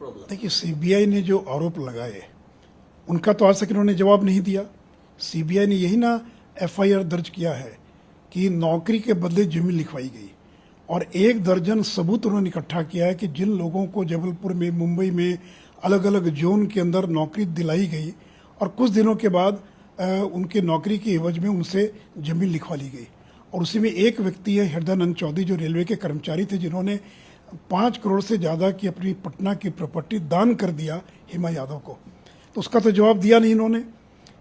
Problem? देखिए, CBI ने जो आरोप लगाए उनका तो आज तक इन्होंने जवाब नहीं दिया। सीबीआई ने यही ना एफआईआर दर्ज किया है कि नौकरी के बदले जमीन लिखवाई गई, और 1 दर्जन सबूत उन्होंने इकट्ठा किया है कि जिन लोगों को जबलपुर में, मुंबई में अलग अलग जोन के अंदर नौकरी दिलाई गई और कुछ दिनों के बाद उनके नौकरी के एवज में उनसे जमीन लिखवा ली गई। और उसी में एक व्यक्ति है हृदयानंद चौधरी, जो रेलवे के कर्मचारी थे, जिन्होंने 5 करोड़ से ज़्यादा की अपनी पटना की प्रॉपर्टी दान कर दिया हेमा यादव को। तो उसका तो जवाब दिया नहीं इन्होंने।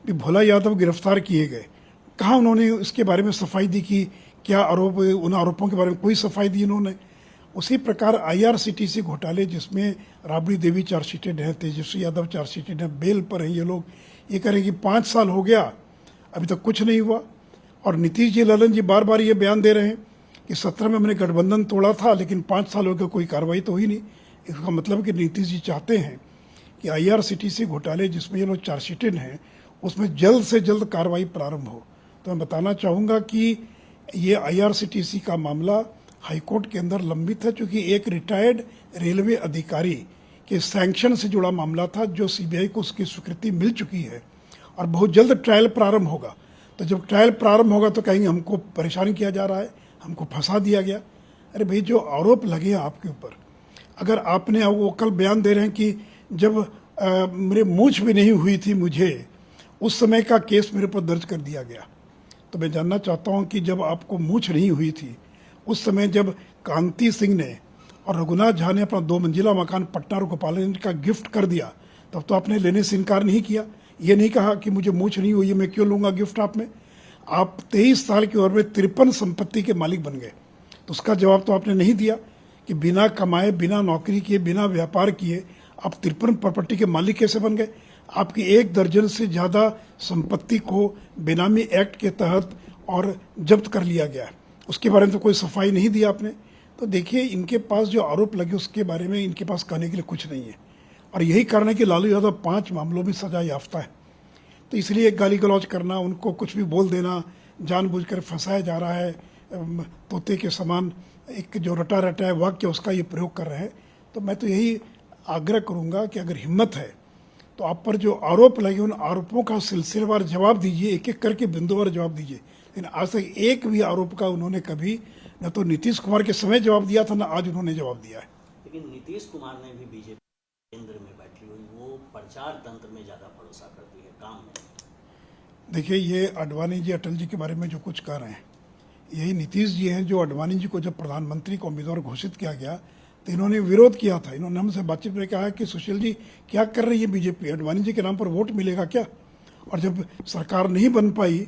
कि भोला यादव गिरफ्तार किए गए, कहाँ उन्होंने इसके बारे में सफाई दी कि क्या आरोप, उन आरोपों के बारे में कोई सफाई दी इन्होंने। उसी प्रकार आईआरसीटीसी घोटाले, जिसमें राबड़ी देवी चार्जशीटेड है, तेजस्वी यादव चार्जशीटेड है, बेल पर हैं ये लोग, ये कह रहे हैं कि 5 साल हो गया अभी तक कुछ नहीं हुआ। और नीतीश जी, ललन जी बार बार ये बयान दे रहे हैं कि 17 में हमने गठबंधन तोड़ा था, लेकिन 5 साल हो गए कोई कार्रवाई तो हुई नहीं। इसका मतलब कि नीतीश जी चाहते हैं कि आईआरसीटीसी घोटाले जिसमें ये लोग चार्जशीटेड हैं उसमें जल्द से जल्द कार्रवाई प्रारंभ हो। तो मैं बताना चाहूँगा कि ये आईआरसीटीसी का मामला हाईकोर्ट के अंदर लंबित है, क्योंकि एक रिटायर्ड रेलवे अधिकारी के सैंक्शन से जुड़ा मामला था, जो सीबीआई को उसकी स्वीकृति मिल चुकी है और बहुत जल्द ट्रायल प्रारंभ होगा। तो जब ट्रायल प्रारंभ होगा तो कहेंगे हमको परेशान किया जा रहा है, हमको फंसा दिया गया। अरे भाई, जो आरोप लगे हैं आपके ऊपर, अगर आपने, वो कल बयान दे रहे हैं कि जब मेरे मूंछ भी नहीं हुई थी मुझे, उस समय का केस मेरे पर दर्ज कर दिया गया। तो मैं जानना चाहता हूं कि जब आपको मूंछ नहीं हुई थी, उस समय जब कांति सिंह ने और रघुनाथ झा ने अपना 2 मंजिला मकान पटना और गोपालगंज का गिफ्ट कर दिया, तब तो आपने लेने से इनकार नहीं किया। ये नहीं कहा कि मुझे मूंछ नहीं हुई है, मैं क्यों लूँगा गिफ्ट आप में। आप 23 साल की उम्र में 53 संपत्ति के मालिक बन गए, तो उसका जवाब तो आपने नहीं दिया कि बिना कमाए, बिना नौकरी किए, बिना व्यापार किए आप 53 प्रॉपर्टी के मालिक कैसे बन गए। आपकी 1 दर्जन से ज़्यादा संपत्ति को बेनामी एक्ट के तहत और जब्त कर लिया गया है, उसके बारे में तो कोई सफाई नहीं दी आपने। तो देखिए, इनके पास जो आरोप लगे उसके बारे में इनके पास कहने के लिए कुछ नहीं है, और यही कारण है कि लालू यादव 5 मामलों में सजा याफ्ता है। तो इसलिए गाली गलौज करना, उनको कुछ भी बोल देना, जानबूझकर फंसाया जा रहा है, तोते के समान एक जो रटा रटा है वाक्य उसका ये प्रयोग कर रहे हैं। तो मैं तो यही आग्रह करूँगा कि अगर हिम्मत है तो आप पर जो आरोप लगे उन आरोपों का सिलसिलेवार जवाब दीजिए, एक एक करके बिंदुवार जवाब दीजिए। लेकिन आज तक एक भी आरोप का उन्होंने कभी न तो नीतीश कुमार के समय जवाब दिया था, न आज उन्होंने जवाब दिया है। लेकिन नीतीश कुमार ने भी बीजेपी केंद्र में बैठी हुई, वो प्रचार तंत्र में ज़्यादा भरोसा करती है, काम में। देखिए, ये आडवाणी जी, अटल जी के बारे में जो कुछ कह रहे हैं, यही नीतीश जी हैं जो आडवाणी जी को जब प्रधानमंत्री को उम्मीदवार घोषित किया गया तो इन्होंने विरोध किया था। इन्होंने हमसे बातचीत में कहा कि सुशील जी क्या कर रही है बीजेपी, आडवाणी जी के नाम पर वोट मिलेगा क्या। और जब सरकार नहीं बन पाई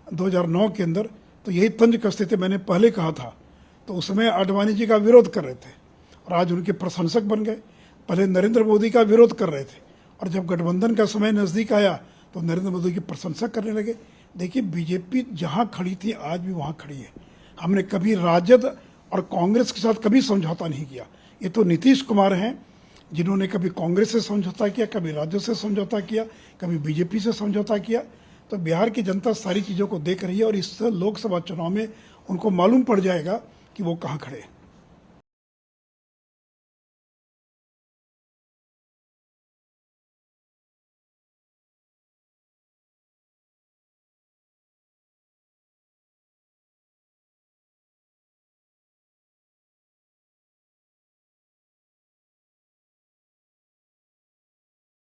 2009 के अंदर, तो यही तंज कसते थे, मैंने पहले कहा था। तो उस समय आडवाणी जी का विरोध कर रहे थे और आज उनके प्रशंसक बन गए। पहले नरेंद्र मोदी का विरोध कर रहे थे और जब गठबंधन का समय नज़दीक आया तो नरेंद्र मोदी की प्रशंसा करने लगे। देखिए, बीजेपी जहाँ खड़ी थी आज भी वहाँ खड़ी है। हमने कभी राजद और कांग्रेस के साथ कभी समझौता नहीं किया। ये तो नीतीश कुमार हैं जिन्होंने कभी कांग्रेस से समझौता किया, कभी राजद से समझौता किया, कभी बीजेपी से समझौता किया। तो बिहार की जनता सारी चीज़ों को देख रही है और इस लोकसभा चुनाव में उनको मालूम पड़ जाएगा कि वो कहाँ खड़े हैं।